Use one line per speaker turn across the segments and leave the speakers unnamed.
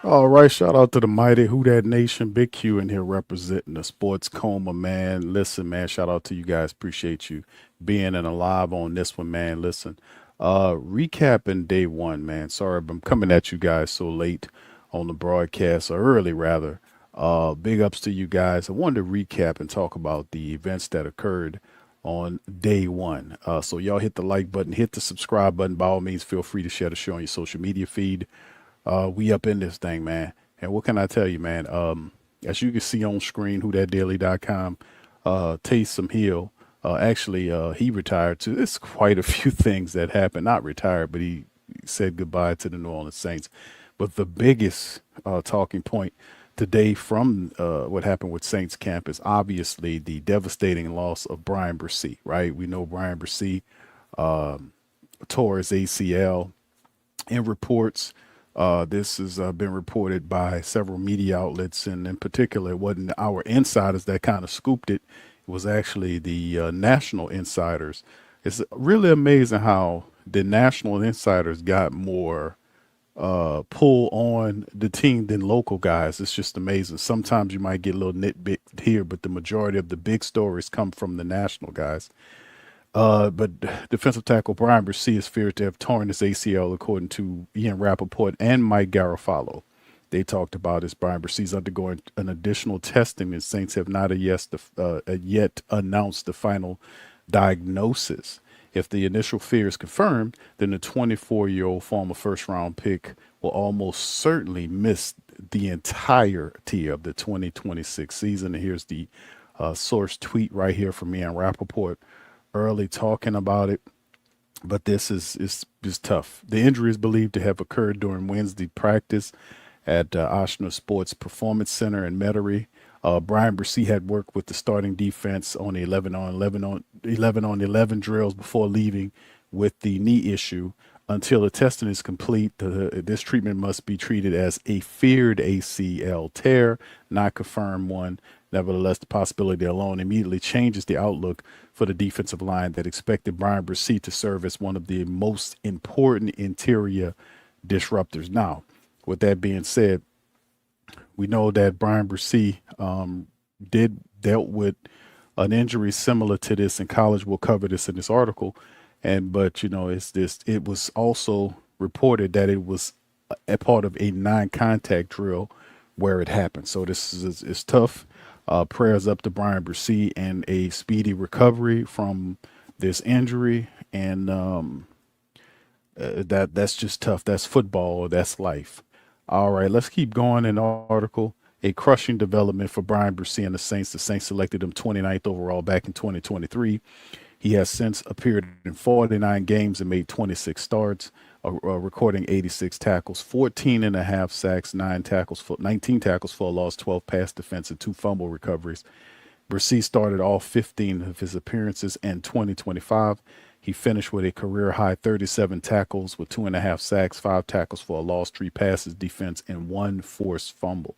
All right, shout out to the mighty Who Dat Nation, Big Q in here representing the sports coma, man. Listen, man, shout out to you guys. Appreciate you being in alive on this one, man. Listen, recapping day one, man. Sorry, I'm coming at you guys so late on the broadcast, or early rather. Big ups to you guys. I wanted to recap and talk about the events that occurred on day one. So y'all hit the like button, hit the subscribe button. By all means, feel free to share the show on your social media feed. We up in this thing, man. And what can I tell you, man? As you can see on screen, whothatdaily.com, Taysom Hill, he retired too. There's quite a few things that happened. Not retired, but he said goodbye to the New Orleans Saints. But the biggest talking point today from what happened with Saints camp is obviously the devastating loss of Bryan Bresee, right? We know Bryan Bresee tore his ACL. In reports, this has been reported by several media outlets, and in particular, it wasn't our insiders that kind of scooped it. It was actually the national insiders. It's really amazing how the national insiders got more pull on the team than local guys. It's just amazing. Sometimes you might get a little nitpick here, but the majority of the big stories come from the national guys. But defensive tackle Bryan Bresee is feared to have torn his ACL, according to Ian Rappaport and Mike Garofalo. They talked about this. Bryan Bresee is undergoing an additional testing, and Saints have not yet announced the final diagnosis. If the initial fear is confirmed, then the 24-year-old former first-round pick will almost certainly miss the entirety of the 2026 season. And here's the source tweet right here from Ian Rappaport early talking about it. But this is tough. The injury is believed to have occurred during Wednesday practice at Oshner Sports Performance Center in Metairie. Bryan Bresee had worked with the starting defense on the 11 on 11 drills before leaving with the knee issue. Until the testing is complete, this treatment must be treated as a feared ACL tear, not confirmed one. Nevertheless, the possibility alone immediately changes the outlook for the defensive line that expected Bryan Bresee to serve as one of the most important interior disruptors. Now, with that being said, we know that Bryan Bresee dealt with an injury similar to this in college. We'll cover this in this article. But it was also reported that it was a part of a non-contact drill where it happened. So this is tough. Prayers up to Bryan Bresee and a speedy recovery from this injury. And that's just tough. That's football. That's life. All right, let's keep going in the article. A crushing development for Bryan Bresee and the Saints. The Saints selected him 29th overall back in 2023. He has since appeared in 49 games and made 26 starts, recording 86 tackles, 14 and a half sacks, 19 tackles for a loss, 12 pass defense, and 2 fumble recoveries. Bresee started all 15 of his appearances in 2025. He finished with a career-high 37 tackles with 2.5 sacks, 5 tackles for a loss, 3 passes defense, and 1 forced fumble.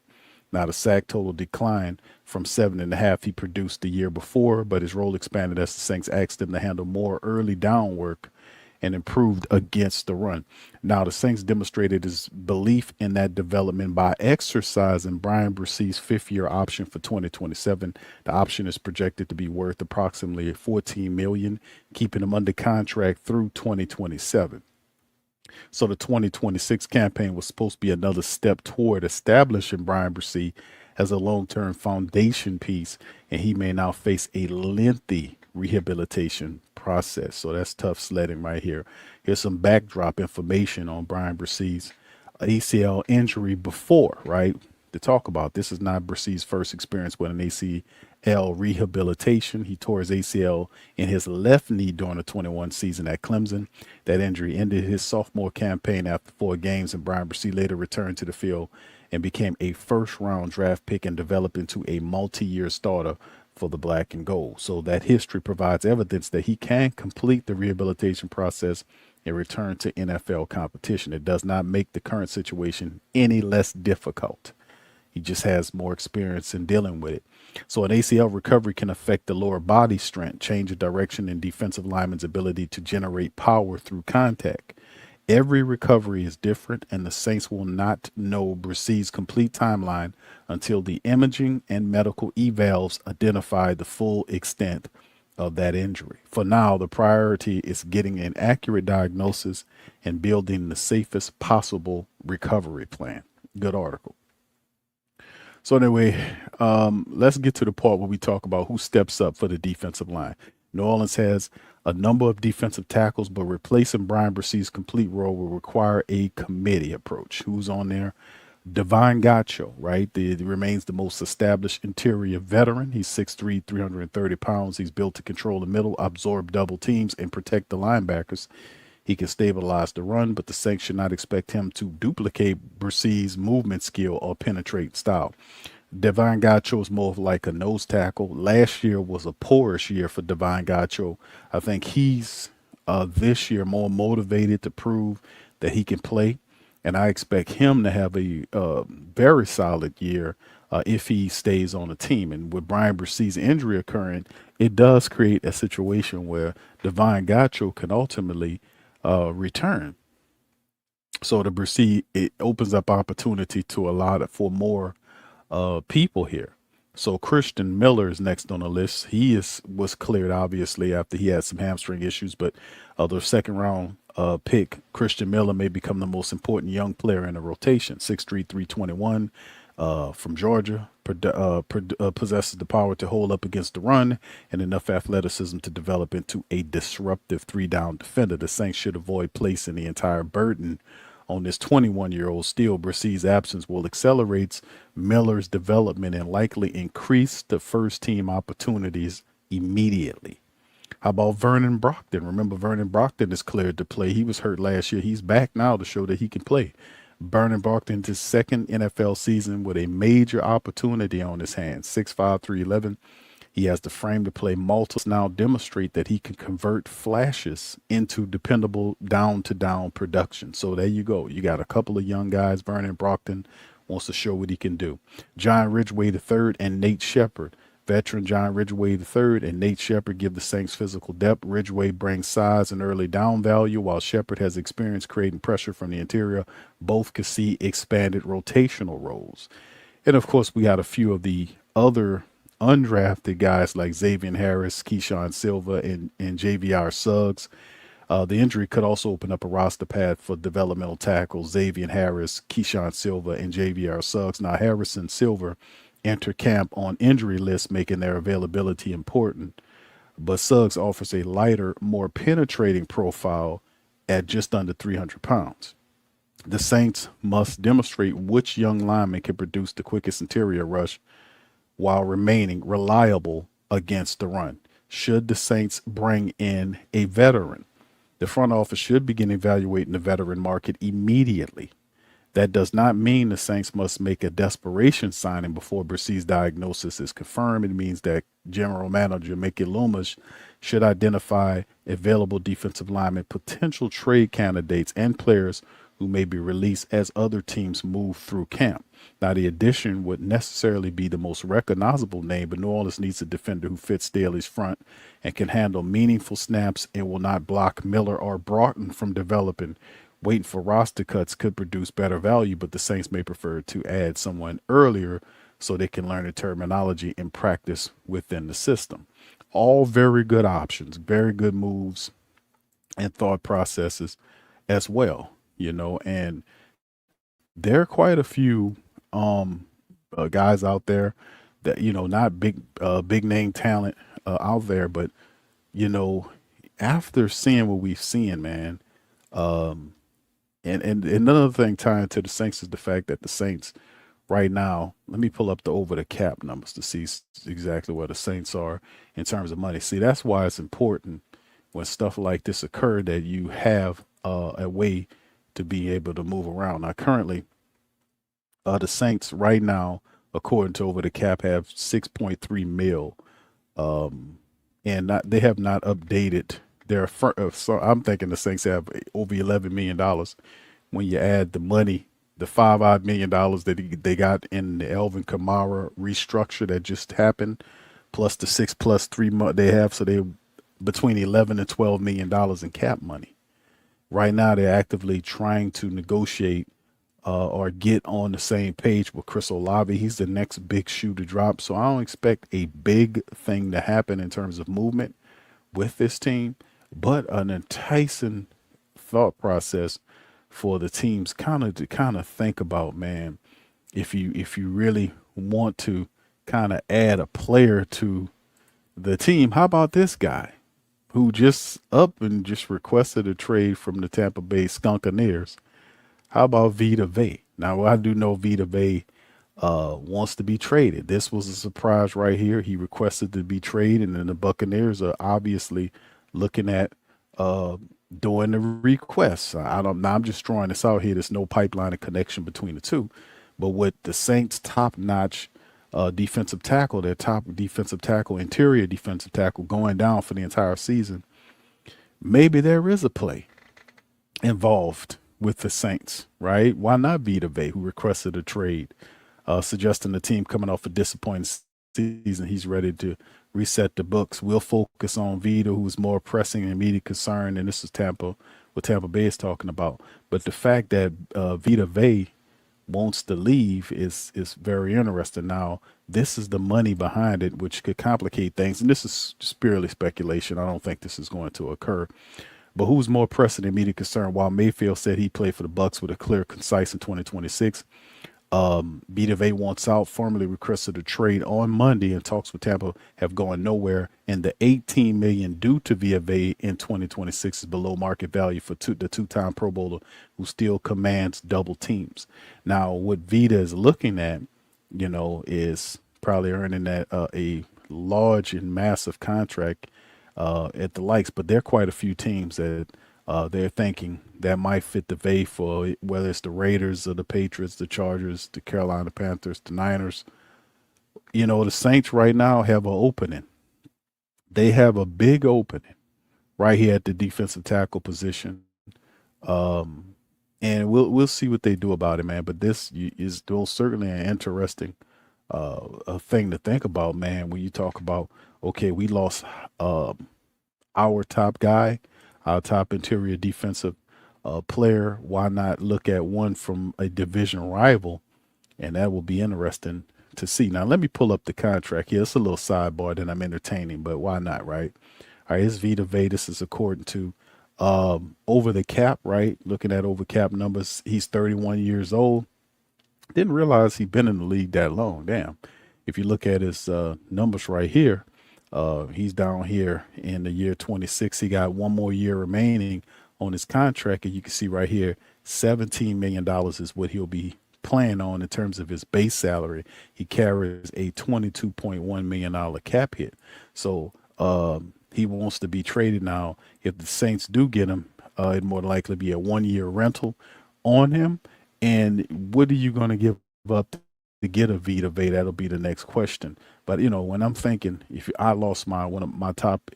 Now, the sack total declined from 7.5 he produced the year before, but his role expanded as the Saints asked him to handle more early down work and improved against the run. Now, the Saints demonstrated his belief in that development by exercising Bryan Bresee's 5th-year option for 2027. The option is projected to be worth approximately $14 million, keeping him under contract through 2027. So the 2026 campaign was supposed to be another step toward establishing Bryan Bresee as a long-term foundation piece, and he may now face a lengthy rehabilitation process. So that's tough sledding right here. Here's some backdrop information on Bryan Bresee's ACL injury before, right? To talk about, this is not Bresee's first experience with an ACL rehabilitation. He tore his ACL in his left knee during the 21 season at Clemson. That injury ended his sophomore campaign after 4 games, and Bryan Bresee later returned to the field and became a first-round draft pick and developed into a multi-year starter for the black and gold. So that history provides evidence that he can complete the rehabilitation process and return to NFL competition. It does not make the current situation any less difficult. He just has more experience in dealing with it. So an ACL recovery can affect the lower body strength, change the direction in defensive lineman's ability to generate power through contact. Every recovery is different, and the Saints will not know Bresee's complete timeline until the imaging and medical evals identify the full extent of that injury. For now, the priority is getting an accurate diagnosis and building the safest possible recovery plan. Good article. So anyway, let's get to the part where we talk about who steps up for the defensive line. New Orleans has a number of defensive tackles, but replacing Bryan Bresee's complete role will require a committee approach. Who's on there? Divine Gacho, right? Remains the most established interior veteran. He's 6'3", 330 pounds. He's built to control the middle, absorb double teams, and protect the linebackers. He can stabilize the run, but the Saints should not expect him to duplicate Bresee's movement skill or penetrate style. Divine Gacho is more of like a nose tackle. Last year was a poorish year for Divine Gacho. I think he's this year more motivated to prove that he can play, and I expect him to have a very solid year if he stays on the team. And with Bryan Bresee's injury occurring, it does create a situation where Divine Gacho can ultimately return. So the Bresee, it opens up opportunity to a lot of, for more people here. So Christian Miller is next on the list. He was cleared obviously after he had some hamstring issues, but the second round pick, Christian Miller, may become the most important young player in the rotation. 6'3", 321 from Georgia, possesses the power to hold up against the run and enough athleticism to develop into a disruptive three-down defender. The Saints should avoid placing the entire burden on this 21-year-old. Still, Bresee's absence will accelerate Miller's development and likely increase the first-team opportunities immediately. How about Vernon Brockton? Remember, Vernon Brockton is cleared to play. He was hurt last year. He's back now to show that he can play. Vernon Brockton's his second NFL season with a major opportunity on his hands. 6'5", 311. He has the frame to play multiple. Now demonstrate that he can convert flashes into dependable down-to-down production. So there you go. You got a couple of young guys. Vernon Brockton wants to show what he can do. John Ridgway III and Nate Shepard. Veteran John Ridgway III and Nate Shepard give the Saints physical depth. Ridgway brings size and early down value, while Shepard has experience creating pressure from the interior. Both could see expanded rotational roles. And of course, we got a few of the other undrafted guys like Xavier Harris, Keyshawn Silva, and JVR Suggs. The injury could also open up a roster path for developmental tackles Xavier Harris, Keyshawn Silva, and JVR Suggs. Now, Harris and Silva enter camp on injury lists, making their availability important. But Suggs offers a lighter, more penetrating profile at just under 300 pounds. The Saints must demonstrate which young lineman can produce the quickest interior rush while remaining reliable against the run. Should the Saints bring in a veteran, the front office should begin evaluating the veteran market immediately. That does not mean the Saints must make a desperation signing before Bresee's diagnosis is confirmed. It means that General Manager Mickey Loomis should identify available defensive linemen, potential trade candidates, and players who may be released as other teams move through camp. Now, the addition would necessarily be the most recognizable name, but New Orleans needs a defender who fits Staley's front and can handle meaningful snaps and will not block Miller or Broughton from developing. Waiting for roster cuts could produce better value, but the Saints may prefer to add someone earlier so they can learn the terminology and practice within the system. All very good options, very good moves and thought processes as well, and there are quite a few guys out there that, not big name talent out there, but, after seeing what we've seen, man, and another thing tying to the Saints is the fact that the Saints right now, let me pull up the over the cap numbers to see exactly where the Saints are in terms of money. See, that's why it's important when stuff like this occur that you have a way to be able to move around. Now, currently, the Saints right now, according to over the cap, have 6.3 mil, and they have not updated their. So I'm thinking the Saints have over $11 million when you add the money the $5 odd million they got in the Elvin Kamara restructure that just happened, plus the 6 plus 3 month they have, so they between 11 and $12 million in cap money. Right now, they're actively trying to negotiate or get on the same page with Chris Olave. He's the next big shoe to drop. So I don't expect a big thing to happen in terms of movement with this team, but an enticing thought process for the teams kind of think about, man. If you really want to kind of add a player to the team, how about this guy who just up and just requested a trade from the Tampa Bay Skunkaneers? How about Vita Vea? Now, I do know Vita Vea wants to be traded. This was a surprise right here. He requested to be traded, and the Buccaneers are obviously looking at uh, doing the requests. I don't. Now I'm just throwing this out here. There's no pipeline of connection between the two, but with the Saints' top-notch defensive tackle, their top defensive tackle, interior defensive tackle, going down for the entire season, maybe there is a play involved with the Saints, right? Why not Vita Vea, who requested a trade, suggesting the team coming off a disappointing season, he's ready to reset the books. We'll focus on Vita, who's more pressing and immediate concern, and this is what Tampa Bay is talking about. But the fact that Vita Vea wants to leave is very interesting. Now, this is the money behind it, which could complicate things, and this is just purely speculation. I don't think this is going to occur. But who's more pressing and immediate concern? While Mayfield said he played for the Bucks with a clear, concise in 2026, Vita Vea wants out, formally requested a trade on Monday, and talks with Tampa have gone nowhere. And the $18 million due to Vita Vea in 2026 is below market value for the two-time Pro Bowler who still commands double teams. Now, what Vita is looking at, is probably earning that a large and massive contract at the likes, but there are quite a few teams that they're thinking that might fit the Vea for, whether it's the Raiders or the Patriots, the Chargers, the Carolina Panthers, the Niners. The Saints right now have an opening. They have a big opening right here at the defensive tackle position. And we'll see what they do about it, man. But this is most certainly an interesting a thing to think about, man. When you talk about, okay, we lost our top guy, our top interior defensive player. Why not look at one from a division rival? And that will be interesting to see. Now, let me pull up the contract here. It's a little sidebar that I'm entertaining, but why not, right? All right, it's Vita Vea. This is according to over the cap, right? Looking at over cap numbers, he's 31 years old. Didn't realize he'd been in the league that long. Damn. If you look at his numbers right here, he's down here in the year 26. He got one more year remaining on his contract. And you can see right here, $17 million is what he'll be playing on in terms of his base salary. He carries a $22.1 million cap hit. So he wants to be traded now. If the Saints do get him, it'd more likely be a 1 year rental on him. And what are you going to give up to get a Vita Vea? That'll be the next question. But when I'm thinking, if I lost one of my top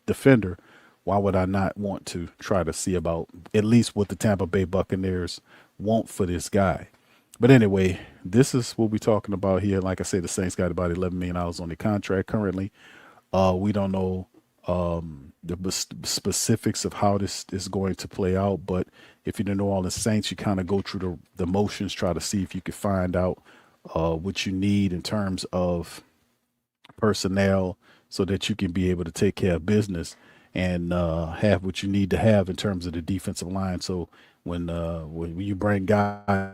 defender, why would I not want to try to see about at least what the Tampa Bay Buccaneers want for this guy? But anyway, this is what we're talking about here. Like I said, the Saints got about $11 million on the contract currently. We don't know the specifics of how this is going to play out. But if you don't know all the Saints, you kind of go through the motions, try to see if you can find out what you need in terms of personnel so that you can be able to take care of business and have what you need to have in terms of the defensive line. So when you bring guys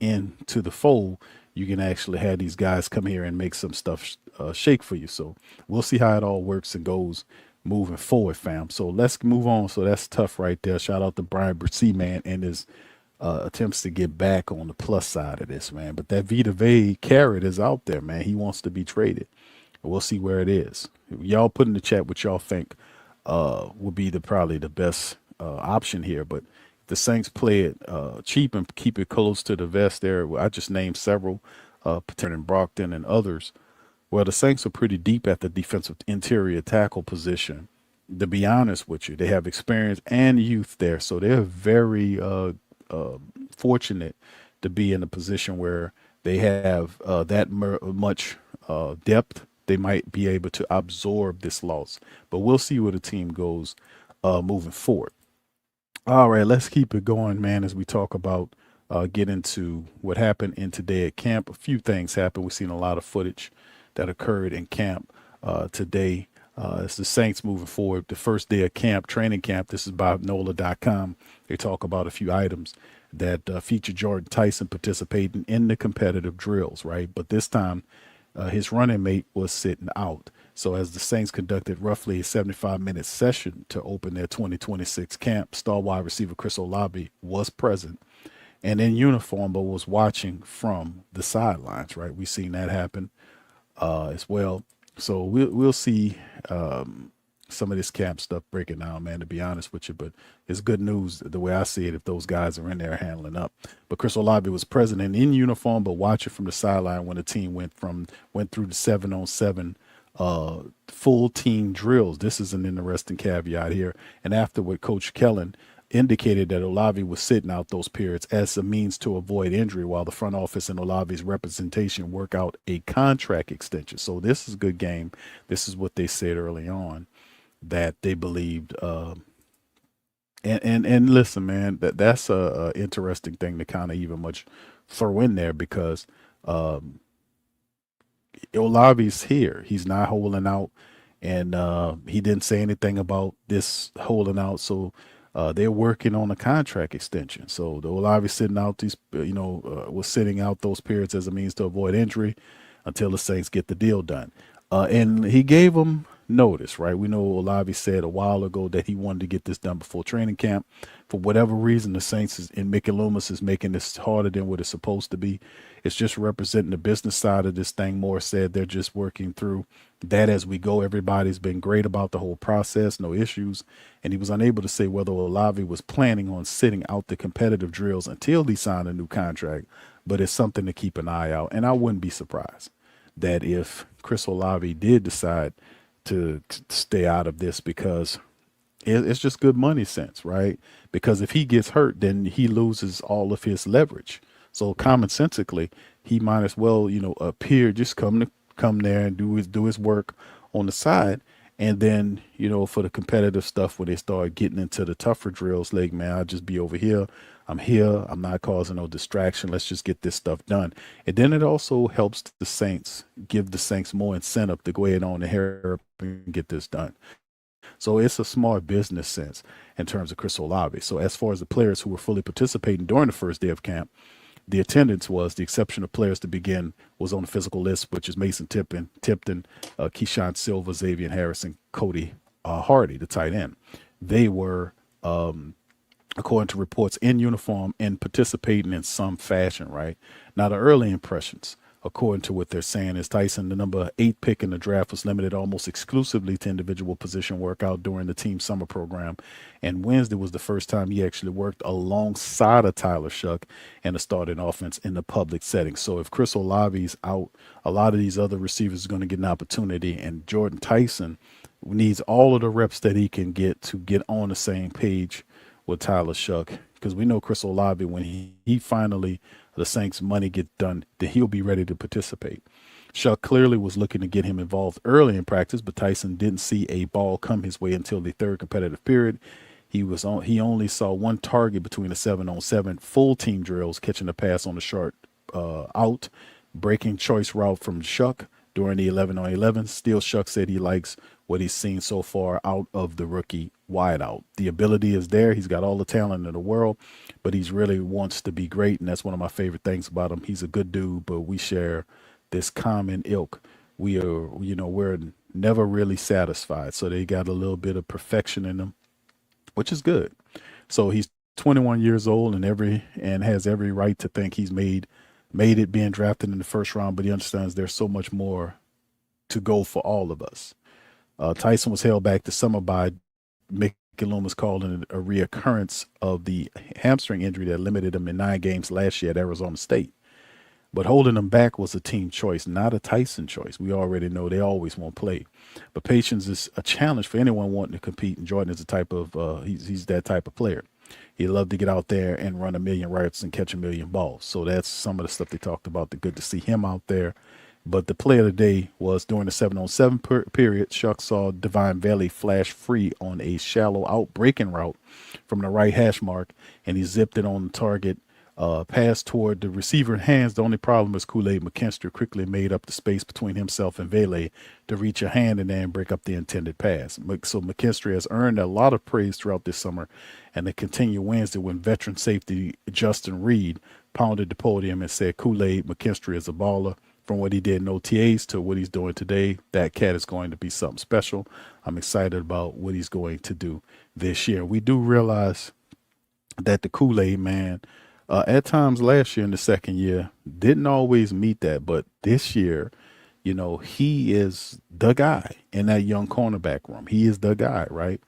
into the fold, you can actually have these guys come here and make some stuff shake for you. So we'll see how it all works and goes moving forward, fam. So let's move on. So that's tough right there. Shout out to Bryan Bresee, man, and his attempts to get back on the plus side of this, man. But that Vita Vea carrot is out there, man. He wants to be traded. We'll see where it is. Y'all put in the chat what y'all think would be probably the best option here. But the Saints play it cheap and keep it close to the vest there. I just named several, Patern and Brockton and others. Well, the Saints are pretty deep at the defensive interior tackle position. To be honest with you, they have experience and youth there. So they're very fortunate to be in a position where they have that much depth. They might be able to absorb this loss, but we'll see where the team goes moving forward. All right, let's keep it going, man, as we talk about get into what happened in today at camp. A few things happened. We've seen a lot of footage that occurred in camp today. It's the Saints moving forward. The first day of camp, training camp. This is by NOLA.com. They talk about a few items that feature Jordan Tyson participating in the competitive drills, right? But this time, his running mate was sitting out. So as the Saints conducted roughly a 75-minute session to open their 2026 camp, star wide receiver Chris Olave was present and in uniform, but was watching from the sidelines, right? We've seen that happen as well. So we'll see some of this camp stuff breaking down, man, to be honest with you. But it's good news the way I see it if those guys are in there handling up. But Chris Olave was present and in uniform, but watching from the sideline when the team went through the 7-on-7 full team drills. This is an interesting caveat here. And afterward, Coach Kellen indicated that Olave was sitting out those periods as a means to avoid injury while the front office and Olave's representation work out a contract extension. So this is a good game. This is what they said early on that they believed. And listen, man, that's a interesting thing to kind of even much throw in there because Olave's here. He's not holding out, and he didn't say anything about this holding out. So they're working on a contract extension. So the Olave sitting out these, was sitting out those periods as a means to avoid injury until the Saints get the deal done. And he gave them notice, right? We know Olave said a while ago that he wanted to get this done before training camp. For whatever reason, the Saints and Mickey Loomis is making this harder than what it's supposed to be. It's just representing the business side of this thing. Moore said they're just working through that as we go. Everybody's been great about the whole process, no issues. And he was unable to say whether Olave was planning on sitting out the competitive drills until he signed a new contract, but it's something to keep an eye out. And I wouldn't be surprised that if Chris Olave did decide to stay out of this because it's just good money sense, right? Because if he gets hurt, then he loses all of his leverage. So commonsensically, he might as well, appear, just come there and do his work on the side. And then, for the competitive stuff, when they start getting into the tougher drills, like, man, I'll just be over here. I'm here. I'm not causing no distraction. Let's just get this stuff done. And then it also helps the Saints, give the Saints more incentive to go ahead on and hurry up and get this done. So it's a smart business sense in terms of Chris Olave. So as far as the players who were fully participating during the first day of camp, the attendance was, the exception of players to begin, was on the physical list, which is Mason Tipton, Keyshawn Silva, Xavier Harrison, Cody Hardy, the tight end. They were, according to reports, in uniform and participating in some fashion, right? Now, the early impressions, according to what they're saying, is Tyson, the number 8 pick in the draft, was limited almost exclusively to individual position workout during the team summer program. And Wednesday was the first time he actually worked alongside of Tyler Shuck and a starting offense in the public setting. So if Chris Olave's out, a lot of these other receivers are going to get an opportunity. And Jordan Tyson needs all of the reps that he can get to get on the same page with Tyler Shuck. Because we know Chris Olave, when he finally, the Saints' money get done, that he'll be ready to participate. Shuck clearly was looking to get him involved early in practice, but Tyson didn't see a ball come his way until the third competitive period. He only saw one target between the 7-on-7 full team drills, catching a pass on the short out, breaking choice route from Shuck during the 11-on-11. Still, Shuck said he likes what he's seen so far out of the rookie wideout. The ability is there. He's got all the talent in the world, but he's really wants to be great, and that's one of my favorite things about him. He's a good dude, but we share this common ilk. We're never really satisfied. So they got a little bit of perfection in them, which is good. So he's 21 years old and has every right to think he's made it being drafted in the first round, but he understands there's so much more to go for all of us. Tyson was held back this summer by Mickey Loomis calling it a reoccurrence of the hamstring injury that limited him in 9 games last year at Arizona State. But holding him back was a team choice, not a Tyson choice. We already know they always won't play. But patience is a challenge for anyone wanting to compete, and Jordan is the type of he's that type of player. He loved to get out there and run a million routes and catch a million balls. So that's some of the stuff they talked about. The good to see him out there. But the play of the day was during the 7-on-7 period. Shuck saw Divine Valley flash free on a shallow out breaking route from the right hash mark, and he zipped it on the target. Pass toward the receiver hands. The only problem is Kool-Aid McKinstry quickly made up the space between himself and Vele to reach a hand and then break up the intended pass. So McKinstry has earned a lot of praise throughout this summer, and they continue Wednesday when veteran safety Justin Reed pounded the podium and said Kool-Aid McKinstry is a baller. From what he did in OTAs to what he's doing today, that cat is going to be something special. I'm excited about what he's going to do this year. We do realize that the Kool-Aid man, at times last year in the second year, didn't always meet that. But this year, he is the guy in that young cornerback room. He is the guy, right?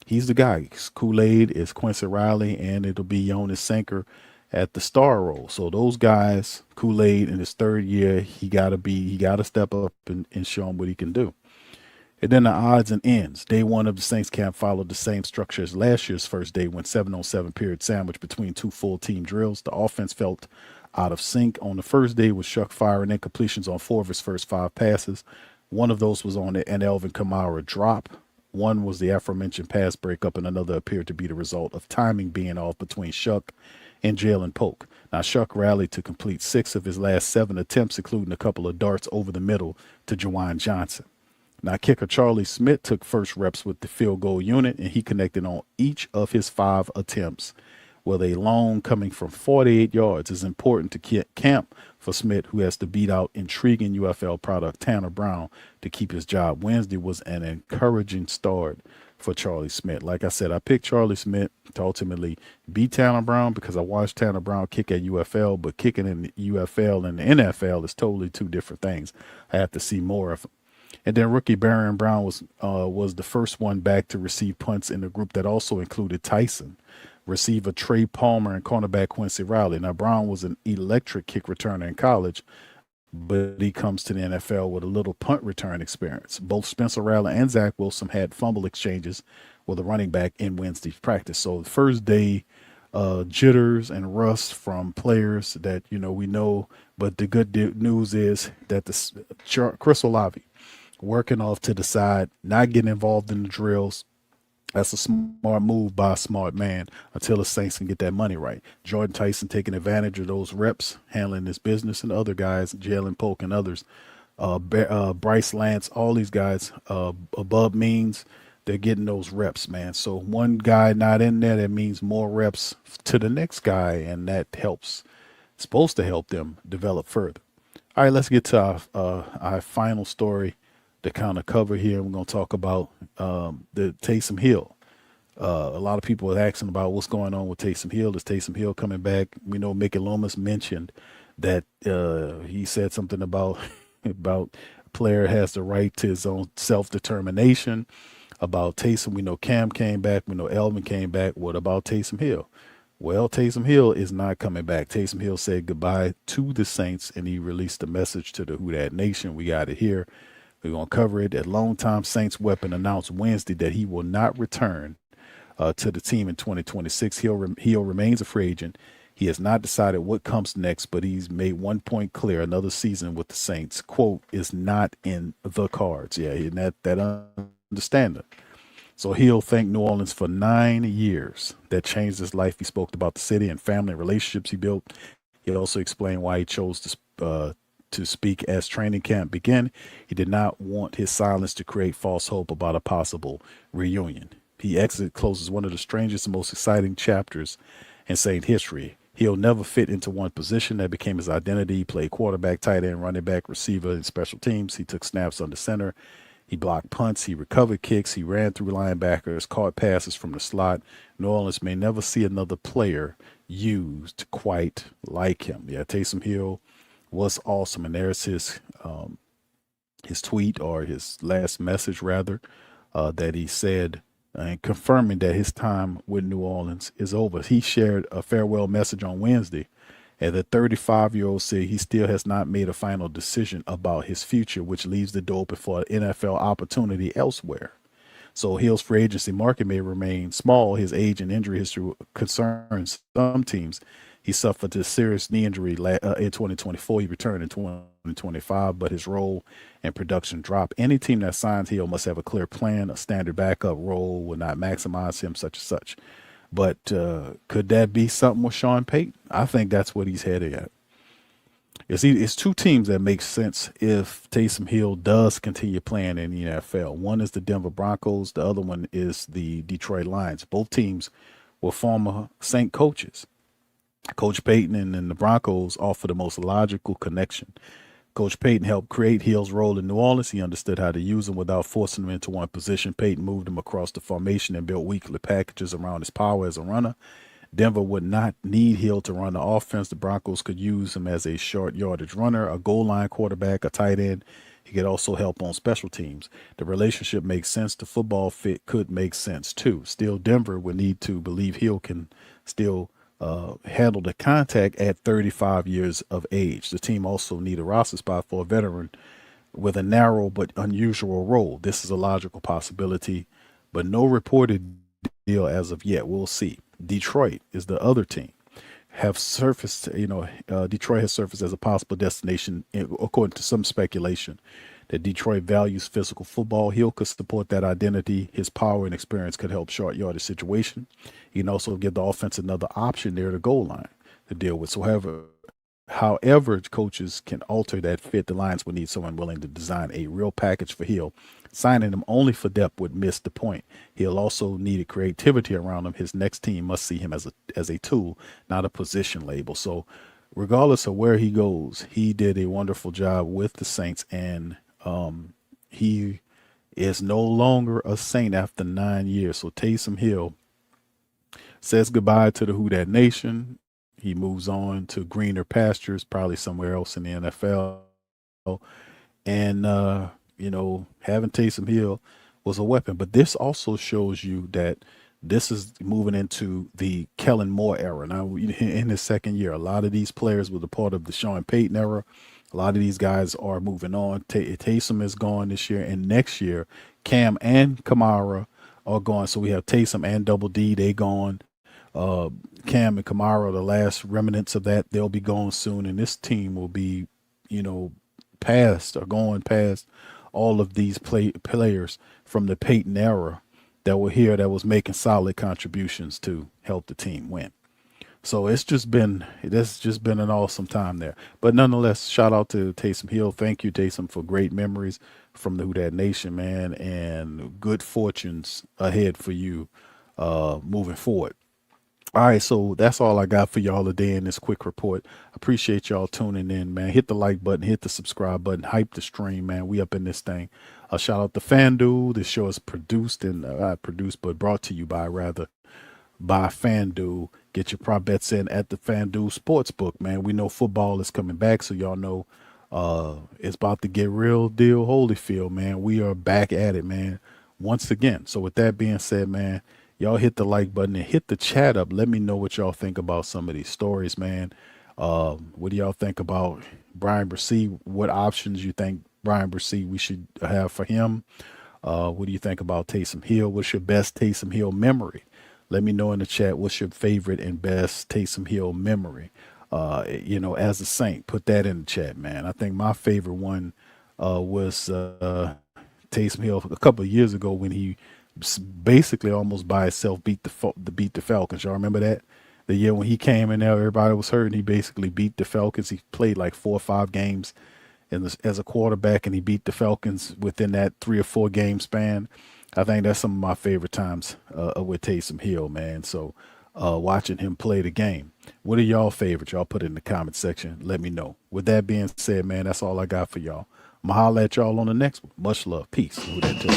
He's the guy. Kool-Aid is Quincy Riley, and it'll be Jonas Sanker at the star role. So those guys, Kool-Aid in his third year, he gotta step up and show him what he can do. And then the odds and ends. Day one of the Saints camp followed the same structure as last year's first day when 7-on-7 period sandwiched between two full team drills. The offense felt out of sync on the first day with Shuck firing incompletions on 4 of his first 5 passes. One of those was on an Elvin Kamara drop. One was the aforementioned pass breakup, and another appeared to be the result of timing being off between Shuck and Jalen Polk. Now, Shuck rallied to complete 6 of his last 7 attempts, including a couple of darts over the middle to Juwan Johnson. Now, kicker Charlie Smith took first reps with the field goal unit, and he connected on each of his 5 attempts, with a long coming from 48 yards is important to camp for Smith, who has to beat out intriguing UFL product Tanner Brown to keep his job. Wednesday was an encouraging start for Charlie Smith. Like I said, I picked Charlie Smith to ultimately beat Tanner Brown because I watched Tanner Brown kick at UFL, but kicking in the UFL and the NFL is totally 2 different things. I have to see more of him. And then rookie Bryan Brown was the first one back to receive punts in the group that also included Tyson, receiver Trey Palmer, and cornerback Quincy Riley. Now, Brown was an electric kick returner in college, but he comes to the NFL with a little punt return experience. Both Spencer Rattler and Zach Wilson had fumble exchanges with a running back in Wednesday's practice. So the first day jitters and rust from players that, we know. But the good news is that Chris Olave working off to the side, not getting involved in the drills. That's a smart move by a smart man until the Saints can get that money right. Jordan Tyson taking advantage of those reps, handling his business, and other guys, Jalen Polk and others, Bryce Lance, all these guys above means, they're getting those reps, man. So one guy not in there, that means more reps to the next guy, and that helps. It's supposed to help them develop further. All right, let's get to our final story to kind of cover here. We're going to talk about the Taysom Hill. A lot of people are asking about what's going on with Taysom Hill. Is Taysom Hill coming back? We know Mickey Loomis mentioned that he said something about a player has the right to his own self-determination. About Taysom, we know Cam came back. We know Elvin came back. What about Taysom Hill? Well, Taysom Hill is not coming back. Taysom Hill said goodbye to the Saints, and he released a message to the Who Dat Nation. We got it here. We're going to cover it. That longtime Saints weapon announced Wednesday that he will not return to the team in 2026. Hill remains a free agent. He has not decided what comes next, but he's made one point clear. Another season with the Saints, quote, is not in the cards. Yeah, and that understanding. So Hill thanked New Orleans for 9 years that changed his life. He spoke about the city and family relationships he built. He also explained why he chose to speak as training camp began. He did not want his silence to create false hope about a possible reunion. He closes one of the strangest and most exciting chapters in Saint history. He'll never fit into one position. That became his identity. He played quarterback, tight end, running back, receiver, and special teams. He took snaps under center. He blocked punts. He recovered kicks. He ran through linebackers, caught passes from the slot. New Orleans may never see another player used quite like him. Yeah, Taysom Hill was awesome, and there's his tweet, or his last message rather, that he said, and confirming that his time with New Orleans is over. He shared a farewell message on Wednesday, and the 35-year-old said he still has not made a final decision about his future, which leaves the door open for an NFL opportunity elsewhere. So Hill's free agency market may remain small. His age and injury history concerns some teams. He suffered a serious knee injury in 2024. He returned in 2025, but his role and production dropped. Any team that signs Hill must have a clear plan. A standard backup role will not maximize him, such and such. But could that be something with Sean Payton? I think that's what he's headed at. It's two teams that make sense if Taysom Hill does continue playing in the NFL. One is the Denver Broncos. The other one is the Detroit Lions. Both teams were former Saint coaches. Coach Payton and the Broncos offer the most logical connection. Coach Payton helped create Hill's role in New Orleans. He understood how to use him without forcing him into one position. Payton moved him across the formation and built weekly packages around his power as a runner. Denver would not need Hill to run the offense. The Broncos could use him as a short yardage runner, a goal line quarterback, a tight end. He could also help on special teams. The relationship makes sense. The football fit could make sense too. Still, Denver would need to believe Hill can still handle the contact at 35 years of age. The team also need a roster spot for a veteran with a narrow but unusual role. This is a logical possibility, but no reported deal as of yet. We'll see. Detroit is the other team. Detroit has surfaced as a possible destination, according to some speculation, that Detroit values physical football. Hill could support that identity. His power and experience could help short yardage situation. He can also give the offense another option near the goal line to deal with. So however, coaches can alter that fit. The Lions would need someone willing to design a real package for Hill. Signing him only for depth would miss the point. He'll also need creativity around him. His next team must see him as a tool, not a position label. So regardless of where he goes, he did a wonderful job with the Saints, and he is no longer a Saint after 9 years. So Taysom Hill says goodbye to the Who Dat Nation. He moves on to greener pastures, probably somewhere else in the NFL. And, having Taysom Hill was a weapon. But this also shows you that this is moving into the Kellen Moore era. Now, in his second year, a lot of these players were the part of the Sean Payton era. A lot of these guys are moving on. Taysom is gone this year. And next year, Cam and Kamara are gone. So we have Taysom and Double D. They gone. Cam and Kamara, the last remnants of that, they'll be gone soon. And this team will be, going past all of these players from the Payton era that were here that was making solid contributions to help the team win. So it's just been an awesome time there. But nonetheless, shout out to Taysom Hill. Thank you, Taysom, for great memories from the Who Dat Nation, man, and good fortunes ahead for you moving forward. All right, so that's all I got for y'all today in this quick report. Appreciate y'all tuning in, man. Hit the like button, hit the subscribe button, hype the stream, man. We up in this thing. Shout out to FanDuel. This show is brought to you by FanDuel. Get your prop bets in at the FanDuel Sportsbook, man. We know football is coming back, so y'all know it's about to get real deal Holyfield, man. We are back at it, man, once again. So with that being said, man, y'all hit the like button and hit the chat up. Let me know what y'all think about some of these stories, man. What do y'all think about Bryan Bresee? What options you think Bryan Bresee we should have for him? What do you think about Taysom Hill? What's your best Taysom Hill memory? Let me know in the chat. What's your favorite and best Taysom Hill memory? As a Saint, put that in the chat, man. I think my favorite one was Taysom Hill a couple of years ago when he basically almost by himself beat the Falcons. Y'all remember that? The year when he came in there, everybody was hurt, and he basically beat the Falcons. He played like 4 or 5 games as a quarterback, and he beat the Falcons within that 3 or 4 game span. I think that's some of my favorite times with Taysom Hill, man. So watching him play the game. What are y'all favorites? Y'all put it in the comment section. Let me know. With that being said, man, that's all I got for y'all. I'm going to holler at y'all on the next one. Much love. Peace. Who that too?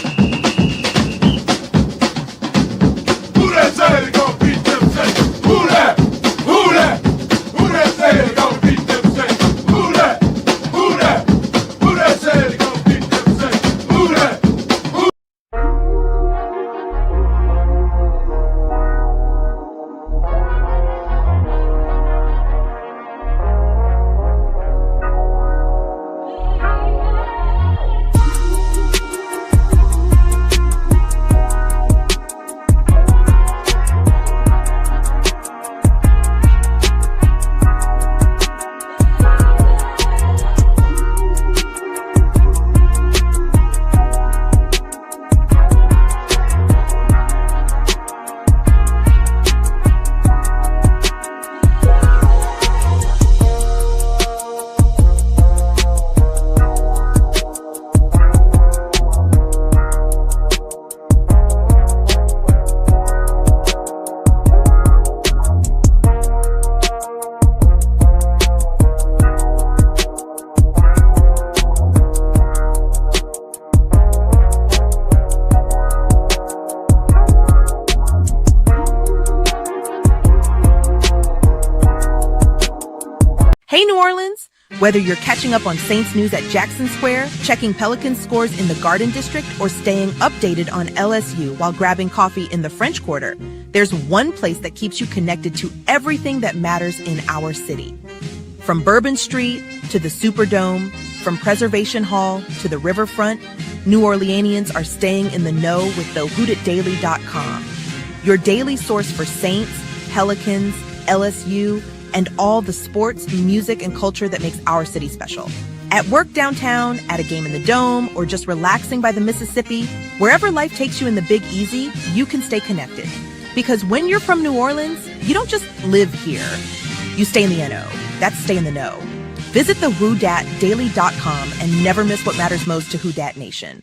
Who that say they gonna beat them Saints? Who that? Who that? Who that say they gonna beat them Saints? Who that? Who that? Who that say they gonna beat them Saints? Who that? Who?
Hey, New Orleans! Whether you're catching up on Saints news at Jackson Square, checking Pelicans scores in the Garden District, or staying updated on LSU while grabbing coffee in the French Quarter, there's one place that keeps you connected to everything that matters in our city. From Bourbon Street to the Superdome, from Preservation Hall to the Riverfront, New Orleanians are staying in the know with the whodatdaily.com, your daily source for Saints, Pelicans, LSU, and all the sports, music, and culture that makes our city special. At work downtown, at a game in the Dome, or just relaxing by the Mississippi, wherever life takes you in the Big Easy, you can stay connected. Because when you're from New Orleans, you don't just live here. You stay in the NO. That's stay in the know. Visit the whodatdaily.com and never miss what matters most to Who Dat Nation.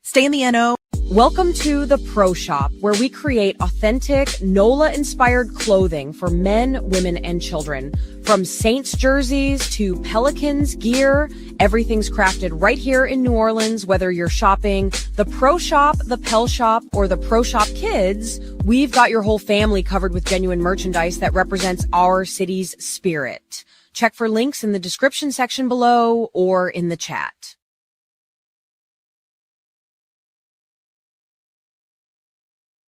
Stay in the NO.
Welcome to the Pro Shop, where we create authentic, NOLA-inspired clothing for men, women, and children. From Saints jerseys to Pelicans gear, everything's crafted right here in New Orleans. Whether you're shopping the Pro Shop, the Pel Shop, or the Pro Shop Kids, we've got your whole family covered with genuine merchandise that represents our city's spirit. Check for links in the description section below or in the chat.